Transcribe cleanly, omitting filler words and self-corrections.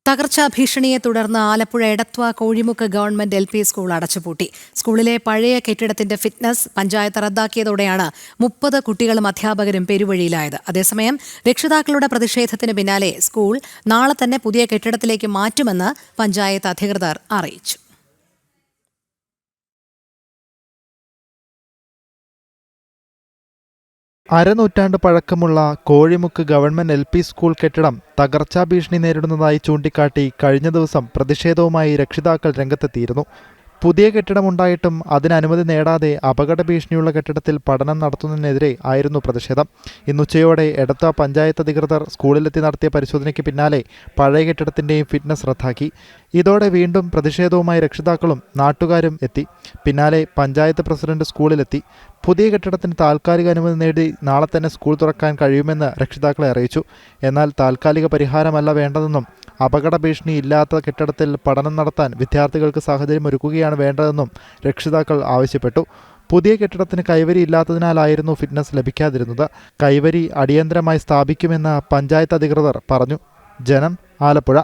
തകർച്ചാ ഭീഷണിയെ തുടർന്ന് Alappuzha Edathua Kozhimukku government LP school അടച്ചുപൂട്ടി. സ്കൂളിലെ പഴയ കെട്ടിടത്തിന്റെ ഫിറ്റ്നസ് പഞ്ചായത്ത് റദ്ദാക്കിയതോടെയാണ് 30 കുട്ടികളും അധ്യാപകരും പെരുവഴിയിലായത്. അതേസമയം രക്ഷിതാക്കളുടെ പ്രതിഷേധത്തിന് പിന്നാലെ സ്കൂൾ നാളെ തന്നെ പുതിയ കെട്ടിടത്തിലേക്ക് മാറ്റുമെന്ന് പഞ്ചായത്ത് അധികൃതർ അറിയിച്ചു. അരനൂറ്റാണ്ട് പഴക്കമുള്ള കോഴിമുക്ക് ഗവൺമെന്റ് LP സ്കൂൾ കെട്ടിടം തകർച്ചാ ഭീഷണി നേരിടുന്നതായി ചൂണ്ടിക്കാട്ടി കഴിഞ്ഞ ദിവസം പ്രതിഷേധവുമായി രക്ഷിതാക്കൾ രംഗത്തെത്തിയിരുന്നു. പുതിയ കെട്ടിടമുണ്ടായിട്ടും അതിന് അനുമതി നേടാതെ അപകട ഭീഷണിയുള്ള കെട്ടിടത്തിൽ പഠനം നടത്തുന്നതിനെതിരെ ആയിരുന്നു പ്രതിഷേധം. ഇന്നുച്ചയോടെ എടത്വ പഞ്ചായത്ത് അധികൃതർ സ്കൂളിലെത്തി നടത്തിയ പരിശോധനയ്ക്ക് പിന്നാലെ പഴയ കെട്ടിടത്തിൻ്റെയും ഫിറ്റ്നസ് റദ്ദാക്കി. ഇതോടെ വീണ്ടും പ്രതിഷേധവുമായി രക്ഷിതാക്കളും നാട്ടുകാരും എത്തി. പിന്നാലെ പഞ്ചായത്ത് പ്രസിഡന്റ് സ്കൂളിലെത്തി. പുതിയ കെട്ടിടത്തിന് താൽക്കാലിക അനുമതി നേടി നാളെ തന്നെ സ്കൂൾ തുറക്കാൻ കഴിയുമെന്ന് രക്ഷിതാക്കളെ അറിയിച്ചു. എന്നാൽ താൽക്കാലിക പരിഹാരമല്ല വേണ്ടതെന്നും അപകട ഭീഷണി ഇല്ലാത്ത കെട്ടിടത്തിൽ പഠനം നടത്താൻ വിദ്യാർത്ഥികൾക്ക് സാഹചര്യം ഒരുക്കുകയാണ് വേണ്ടതെന്നും രക്ഷിതാക്കൾ ആവശ്യപ്പെട്ടു. പുതിയ കെട്ടിടത്തിന് കൈവരി ഇല്ലാത്തതിനാലായിരുന്നു ഫിറ്റ്നസ് ലഭിക്കാതിരുന്നത്. കൈവരി അടിയന്തരമായി സ്ഥാപിക്കുമെന്ന് പഞ്ചായത്ത് അധികൃതർ പറഞ്ഞു. ജനം, ആലപ്പുഴ.